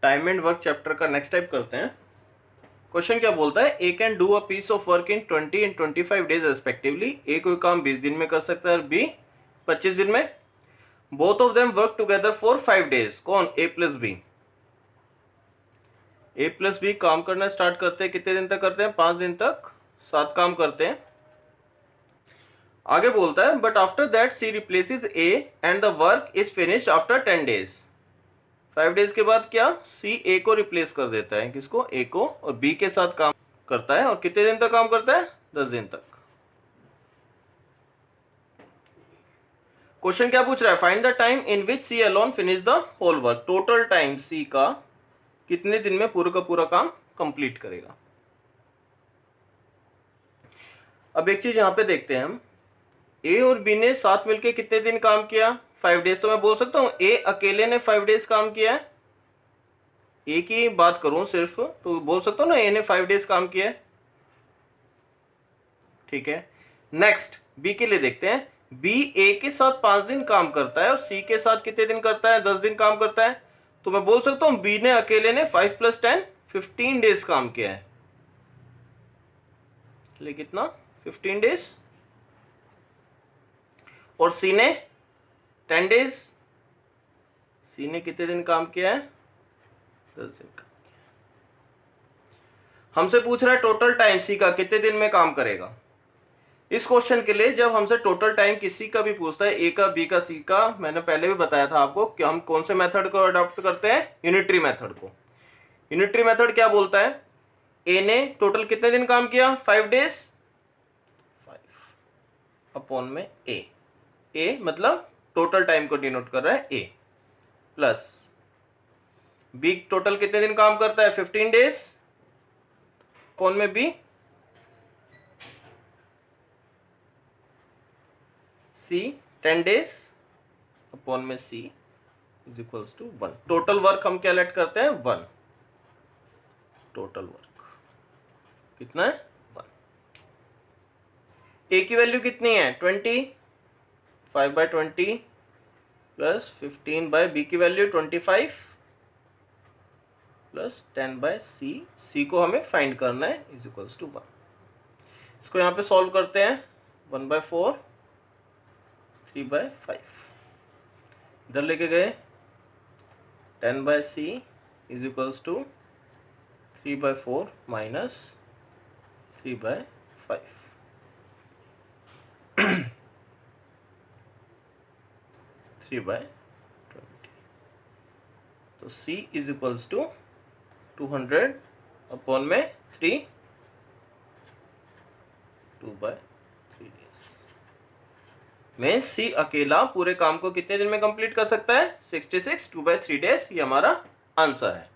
Time and work chapter का next type करते हैं। क्वेश्चन क्या बोलता है, A can do a piece of work in 20 and 25 days respectively. A कोई काम 20 दिन में कर सकता है और बी 25 दिन में। Both of them work together for 5 days. कौन? ए प्लस बी। ए प्लस बी काम करना स्टार्ट करते हैं, कितने दिन तक करते हैं? 5 दिन तक 7 काम करते हैं। आगे बोलता है but after that C replaces A and the work is finished after 10 days. 5 days के बाद क्या? सी ए को रिप्लेस कर देता है। किसको? ए को। और बी के साथ काम करता है। और कितने दिन तक काम करता है? 10 दिन तक। क्वेश्चन क्या पूछ रहा है? Find the time in which C alone finish the whole work. Total time C का कितने दिन में पूरा का पूरा काम कंप्लीट करेगा। अब एक चीज यहां पे देखते हैं हम, ए और बी ने साथ मिलके कितने दिन काम किया? 5 डेज। तो मैं बोल सकता हूं ए अकेले ने 5 डेज काम किया है। ए की बात करूं सिर्फ तो बोल सकता हूं ना ए ने 5 डेज काम किया है। ठीक है, नेक्स्ट बी के लिए देखते हैं। बी ए के साथ 5 दिन काम करता है और सी के साथ कितने दिन करता है? 10 दिन काम करता है। तो मैं बोल सकता हूं बी ने अकेले ने 5 + 10 15 डेज काम किया है। चलिए कितना? 15 डेज। और सी ने 10 डेज। सी ने कितने दिन काम किया है? 10 दिन काम किया। हमसे पूछ रहा है टोटल टाइम सी का कितने दिन में काम करेगा। इस क्वेश्चन के लिए जब हमसे टोटल टाइम किसी का भी पूछता है, ए का, बी का, सी का, मैंने पहले भी बताया था आपको कि हम कौन से मेथड को अडॉप्ट करते हैं? यूनिटरी मेथड को। यूनिटरी मेथड क्या बोलता है? ए ने टोटल कितने दिन काम किया? 5 डेज। 5 अपॉन में ए। ए मतलब टोटल टाइम को डिनोट कर रहा है ए। प्लस बी टोटल कितने दिन काम करता है? 15 डेज अपॉन में बी। सी 10 डेज अपॉन में C is equals to 1। Total work हम क्या लेट करते हैं? 1। टोटल वर्क कितना है? 1। ए की वैल्यू कितनी है? 20। 5/20 प्लस 15 बी की वैल्यू 25 प्लस 10/c। सी को हमें फाइंड करना है इज इक्वल्स टू 1। इसको यहाँ पे सॉल्व करते हैं। 1/4 3/5 इधर लेके गए। 10/c is equals to 3/4 minus 3/5। 3/20। तो c is equals to 200 upon में 3 2/3 डेज में सी अकेला पूरे काम को कितने दिन में कंप्लीट कर सकता है? 66 2/3 डेज। ये हमारा आंसर है।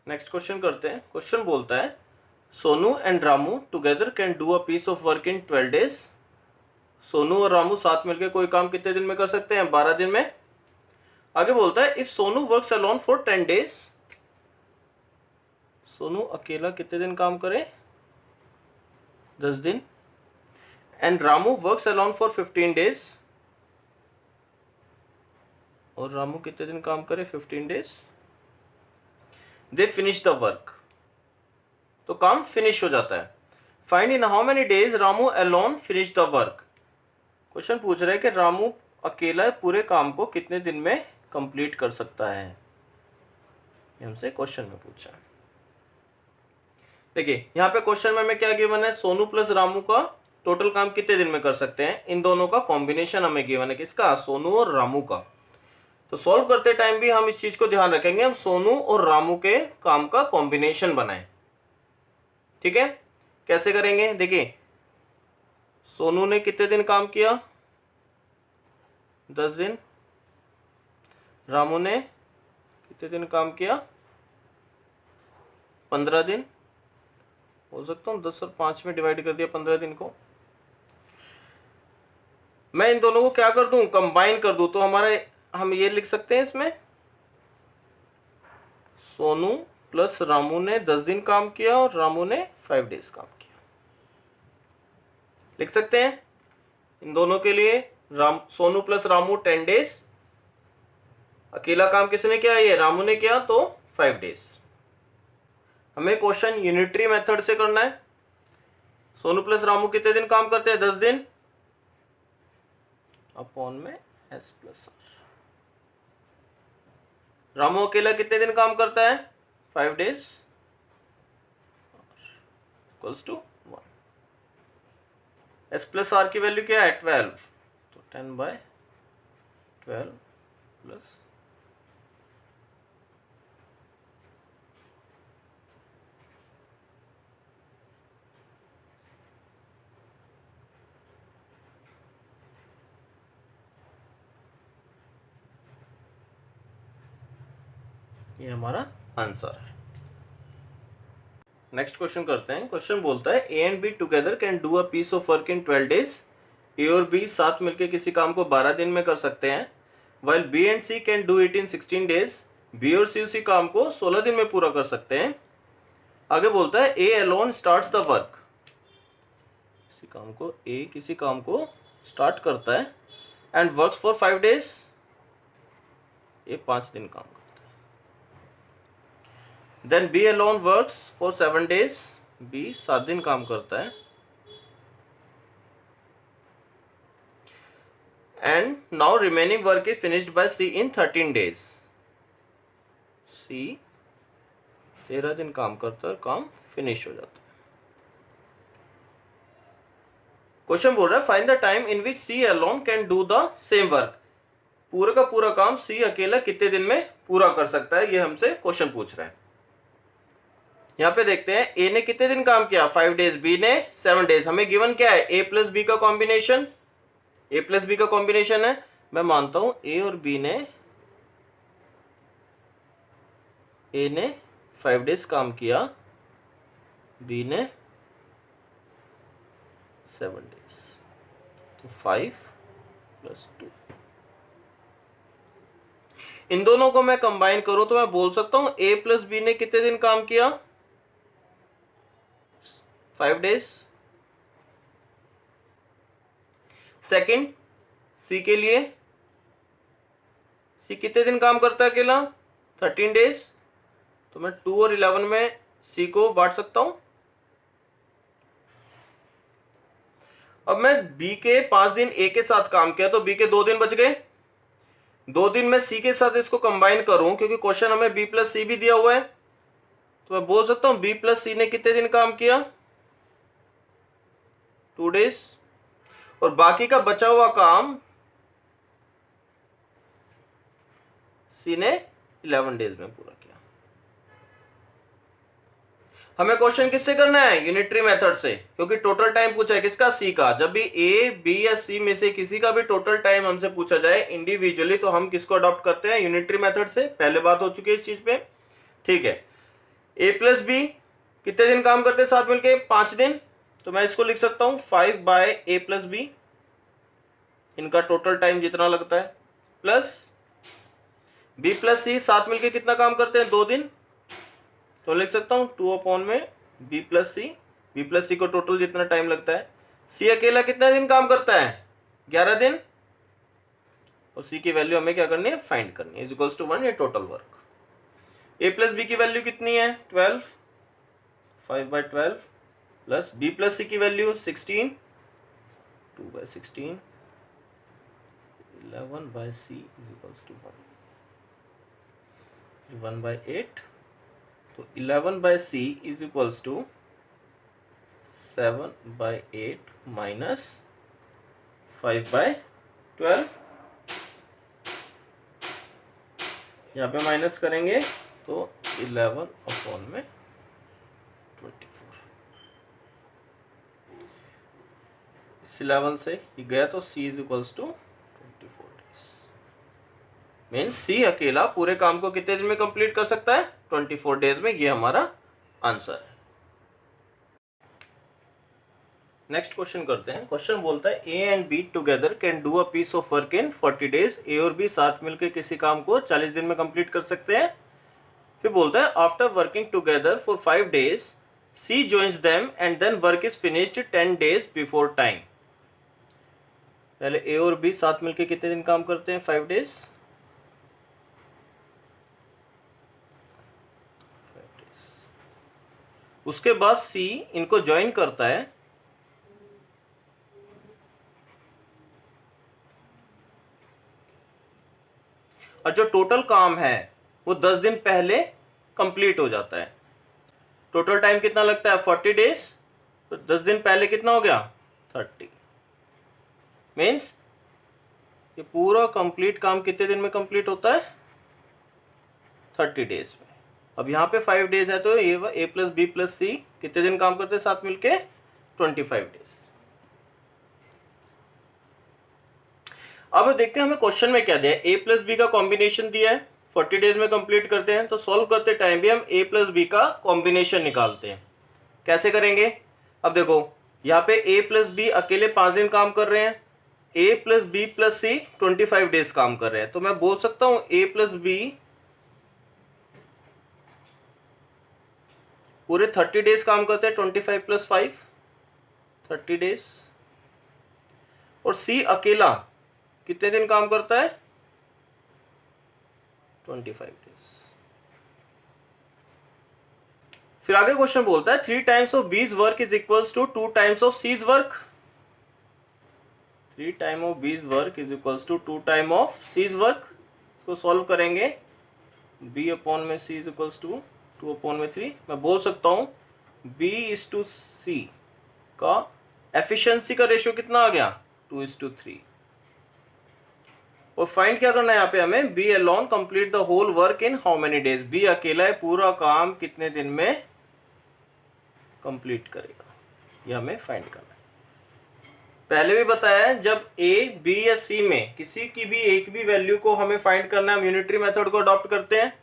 नेक्स्ट क्वेश्चन करते हैं। क्वेश्चन बोलता है Sonu and Ramu together can do a piece of work in 12 days. Sonu और रामू साथ मिलकर कोई काम कितने दिन में कर सकते हैं? 12 दिन में। आगे बोलता है if Sonu works alone for 10 days. Sonu अकेला कितने दिन काम करे? 10 दिन। And Ramu works alone for 15 days. और रामू कितने दिन काम करे? 15 days. They finish the work. तो काम फिनिश हो जाता है। Find in how many days Ramu alone finish the work. Question पूछ रहा है कि रामू अकेला पूरे काम को कितने दिन में कंप्लीट कर सकता है। हमसे क्वेश्चन में पूछा है। देखिए यहाँ पे क्वेश्चन में हमें क्या गिवन है? सोनू प्लस रामू का टोटल काम कितने दिन में कर सकते हैं। इन दोनों का कॉम्बिनेशन हमें गिवन है। किसका? सोनू और रामू का। तो सॉल्व करते टाइम भी हम इस चीज को ध्यान रखेंगे, हम सोनू और रामू के काम का कॉम्बिनेशन बनाएं। ठीक है, कैसे करेंगे? देखिए सोनू ने कितने दिन काम किया? 10 दिन। रामू ने कितने दिन काम किया? 15 दिन। हो सकता हूँ 10 और 5 में डिवाइड कर दिया 15 दिन को। मैं इन दोनों को क्या कर दूं? कंबाइन कर दूं। तो हमारा हम ये लिख सकते हैं इसमें सोनू प्लस रामू ने 10 दिन काम किया और रामू ने 5 डेज काम किया। लिख सकते हैं इन दोनों के लिए सोनू प्लस रामू 10 डेज अकेला काम किसने किया, ये रामू ने किया, तो 5 डेज। हमें क्वेश्चन यूनिटरी मेथड से करना है। सोनू प्लस रामू कितने दिन काम करते हैं, 10 दिन, अपॉन में एस प्लस आर। रामू अकेला कितने दिन काम करता है, 5 days, equals to 1। S plus R की वैल्यू क्या है, 12, तो 10/12 प्लस ये हमारा आंसर है। नेक्स्ट क्वेश्चन करते हैं। क्वेश्चन बोलता है A and B together can do a piece of work in 12 days. A और बी साथ मिलकर किसी काम को 12 दिन में कर सकते हैं। While B and C can do it in 16 days. B और सी उसी काम को 16 दिन में पूरा कर सकते हैं। आगे बोलता है A alone starts the work. किसी काम को स्टार्ट करता है एंड वर्क्स फॉर 5 डेज। ये 5 दिन काम करता है। Then B alone works for 7 days. B 7 दिन काम करता है। And now remaining work is finished by C in 13 days. C 13 दिन काम करता है, काम फिनिश हो जाता है। क्वेश्चन बोल रहा है find the time in which C alone can do the same work. पूरा का पूरा काम सी अकेला कितने दिन में पूरा कर सकता है, ये हमसे क्वेश्चन पूछ रहा है। यहाँ पे देखते हैं ए ने कितने दिन काम किया, 5 डेज, बी ने 7 डेज। हमें गिवन क्या है, ए प्लस बी का कॉम्बिनेशन। ए प्लस बी का कॉम्बिनेशन है। मैं मानता हूं ए और बी ने, ए ने 5 डेज काम किया, बी ने 7 डेज, तो 5 + 2। इन दोनों को मैं कंबाइन करूं तो मैं बोल सकता हूं ए प्लस बी ने कितने दिन काम किया, 5 डेज। सेकंड सी के लिए, सी कितने दिन काम करता है अकेला, 13 डेज। तो मैं 2 और 11 में सी को बांट सकता हूं। अब मैं बी के 5 दिन ए के साथ काम किया तो बी के 2 दिन बच गए। 2 दिन में सी के साथ इसको कंबाइन करूं क्योंकि क्वेश्चन हमें बी प्लस सी भी दिया हुआ है, तो मैं बोल सकता हूं बी प्लस सी ने कितने दिन काम किया, 2 डेज। और बाकी का बचा हुआ काम सी ने 11 डेज में पूरा किया। हमें क्वेश्चन किससे करना है, यूनिटरी मेथड से, क्योंकि टोटल टाइम पूछा है किसका, सी का। जब भी ए बी या सी में से किसी का भी टोटल टाइम हमसे पूछा जाए इंडिविजुअली तो हम किसको अडॉप्ट करते हैं, यूनिटरी मेथड से। पहले बात हो चुकी है इस चीज पे, ठीक है। ए प्लस बी कितने दिन काम करते हैं साथ मिलके, 5 दिन। तो मैं इसको लिख सकता हूं 5/a प्लस बी, इनका टोटल टाइम जितना लगता है, प्लस बी प्लस सी साथ मिलके कितना काम करते हैं, 2 दिन। तो लिख सकता हूं 2 में बी प्लस सी, बी प्लस सी को टोटल जितना टाइम लगता है। सी अकेला कितना दिन काम करता है, 11 दिन। और सी की वैल्यू हमें क्या करनी है, फाइंड करनी है, इज इक्वल्स टू 1, ये टोटल वर्क। ए प्लस बी की वैल्यू कितनी है, 12, 5/12 प्लस बी प्लस सी की value 16, 2/16, 11/c is equals to 1/8। तो 11/c is equals to 7/8 minus 5/12। यहाँ पे माइनस करेंगे तो 11 में 24। इस 11 से ये गया तो c is equals to 24 days. Means C अकेला पूरे काम को कितने दिन में कंप्लीट कर सकता है, 24 डेज में। ये हमारा आंसर है। नेक्स्ट क्वेश्चन करते हैं। क्वेश्चन बोलता है A and B together can do a piece of work in 40 days. A और बी साथ मिलकर किसी काम को 40 दिन में कंप्लीट कर सकते हैं। फिर बोलता है after working together for 5 days C joins them and then work is finished 10 days before time. पहले ए और बी साथ मिलकर कितने दिन काम करते हैं, 5 डेज। उसके बाद सी इनको ज्वाइन करता है, और जो टोटल काम है वो 10 दिन पहले कंप्लीट हो जाता है। टोटल टाइम कितना लगता है 40 डेज, तो 10 दिन पहले कितना हो गया 30। मीन्स ये पूरा कंप्लीट काम कितने दिन में कंप्लीट होता है 30 डेज में। अब यहाँ पे 5 डेज है तो ये ए प्लस बी प्लस सी कितने दिन काम करते हैं साथ मिलके 25 डेज। अब देखते हैं हमें क्वेश्चन में क्या दिया है। ए प्लस बी का कॉम्बिनेशन दिया है, 40 डेज में कंप्लीट करते हैं। तो सॉल्व करते टाइम भी हम ए प्लस बी का कॉम्बिनेशन निकालते हैं। कैसे करेंगे, अब देखो यहाँ पे ए प्लस बी अकेले 5 दिन काम कर रहे हैं, ए प्लस बी प्लस सी 25 डेज काम कर रहे हैं। तो मैं बोल सकता हूं ए प्लस बी पूरे 30 डेज काम करते हैं, 25 प्लस 5 30 डेज। और सी अकेला कितने दिन काम करता है 25 डेज। फिर आगे क्वेश्चन बोलता है 3 times of B's work is equals to 2 times of C's work. 3 time of B's work is equals to 2 time of C's work. इसको सॉल्व करेंगे, b अपॉन में c is equals to 2 upon में 3। मैं बोल सकता हूं b इज टू c का efficiency का रेशियो कितना आ गया 2:3। और फाइंड क्या करना है यहाँ पे हमें, B alone complete the whole work in how many days. B अकेला है पूरा काम कितने दिन में कंप्लीट करेगा, ये हमें फाइंड करना है। पहले भी बताया है जब ए बी या सी में किसी की भी एक भी वैल्यू को हमें फाइंड करना है, हम यूनिटरी मेथड को अडॉप्ट करते हैं।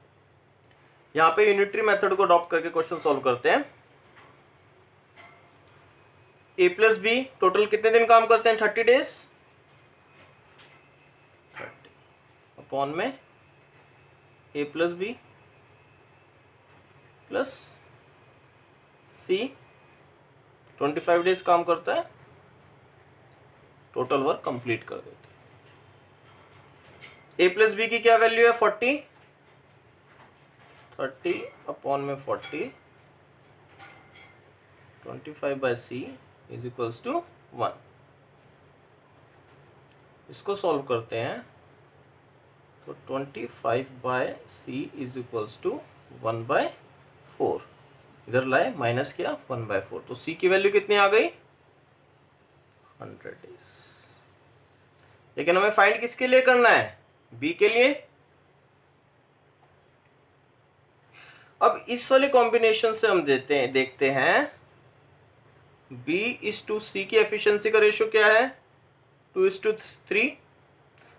यहाँ पे यूनिटरी मेथड को अडॉप्ट करके क्वेश्चन सॉल्व करते हैं। ए प्लस बी टोटल कितने दिन काम करते हैं 30 डेज, 30 अपॉन में ए प्लस बी प्लस सी 25 डेज काम करता है, टोटल वर्क कंप्लीट कर देते हैं। ए प्लस बी की क्या वैल्यू है 40, 30 अपॉन में 40 25 by C is equals to 1। इसको सॉल्व करते हैं तो 25 by C is equals to 1/4। इधर लाए माइनस किया 1/4, तो सी की वैल्यू कितनी आ गई 100 डेज। लेकिन हमें फाइंड किसके लिए करना है, बी के लिए। अब इस वाले कॉम्बिनेशन से हम देखते हैं B इज टू सी की एफिशिएंसी का रेशियो क्या है 2:3।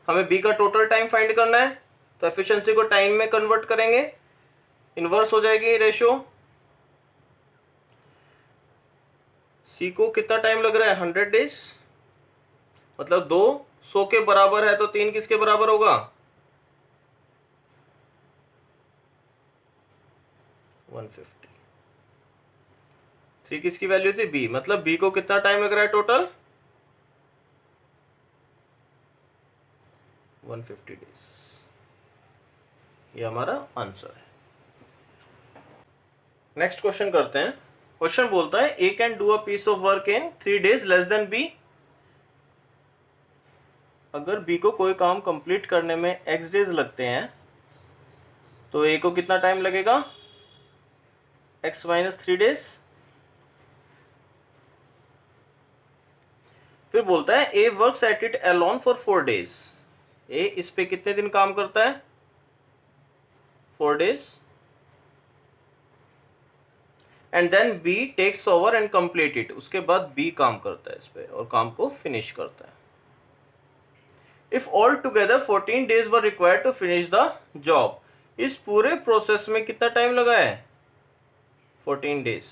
हमें B का टोटल टाइम फाइंड करना है, तो एफिशिएंसी को टाइम में कन्वर्ट करेंगे, इनवर्स हो जाएगी रेशियो। C को कितना टाइम लग रहा है 100 डेज, मतलब 2 100 के बराबर है, तो 3 किसके बराबर होगा 150। 3 किसकी वैल्यू थी B, मतलब B को कितना टाइम लग रहा है टोटल 150 डेज। ये हमारा आंसर है। नेक्स्ट क्वेश्चन करते हैं। क्वेश्चन बोलता है A can do a piece of work in 3 days less than B. अगर बी को कोई काम कंप्लीट करने में x डेज लगते हैं तो ए को कितना टाइम लगेगा x माइनस 3 डेज। फिर बोलता है A works at it alone for 4 days. A इस पे कितने दिन काम करता है 4 days. And then B takes over and complete it. उसके बाद बी काम करता है इस पे और काम को फिनिश करता है। If all together 14 days were required to finish the job. इस पूरे प्रोसेस में कितना टाइम लगा है 14 डेज।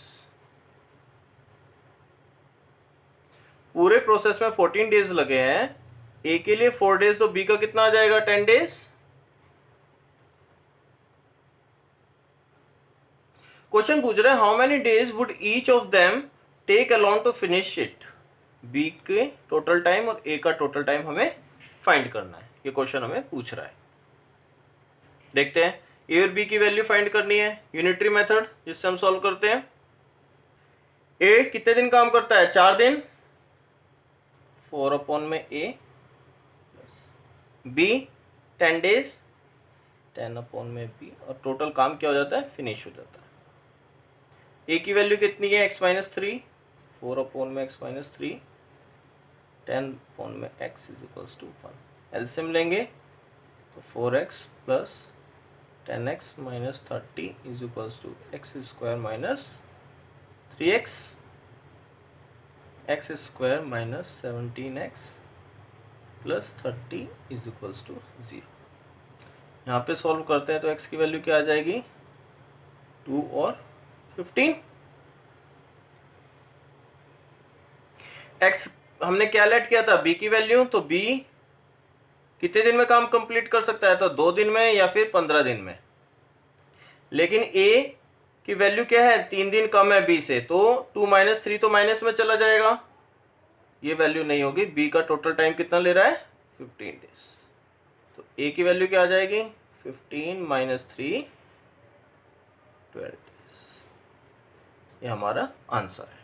पूरे प्रोसेस में 14 डेज लगे हैं, ए के लिए 4 डेज, तो बी का कितना आ जाएगा 10 डेज। क्वेश्चन पूछ रहा है how many days would each of them take alone to finish it. B के टोटल टाइम और ए का टोटल टाइम हमें फाइंड करना है, ये क्वेश्चन हमें पूछ रहा है। देखते हैं, ए और बी की वैल्यू फाइंड करनी है, यूनिटरी मेथड जिससे हम सॉल्व करते हैं। ए कितने दिन काम करता है? 4 दिन, 4/A। बी 10 डेज, 10/B, और टोटल काम क्या हो जाता है? फिनिश हो जाता है। ए की वैल्यू कितनी है? x-3, 4/x-3, 10/x is equals to 1। LCM लेंगे तो 4x plus 10x minus 30 is equals to x square minus 3x, x square minus 17x plus 30 is equals to 0। यहाँ पे सॉल्व करते हैं तो x की वैल्यू क्या आ जाएगी? 2 और 15। x हमने क्या लेट किया था? b की वैल्यू, तो b कितने दिन में काम कंप्लीट कर सकता है? तो 2 दिन में या फिर 15 दिन में। लेकिन a की वैल्यू क्या है? 3 दिन कम है b से, तो 2 - 3 तो माइनस में चला जाएगा, ये वैल्यू नहीं होगी। b का टोटल टाइम कितना ले रहा है? 15 डेज। तो a की वैल्यू क्या आ जाएगी? 15 - 3 12 डेज। ये हमारा आंसर है।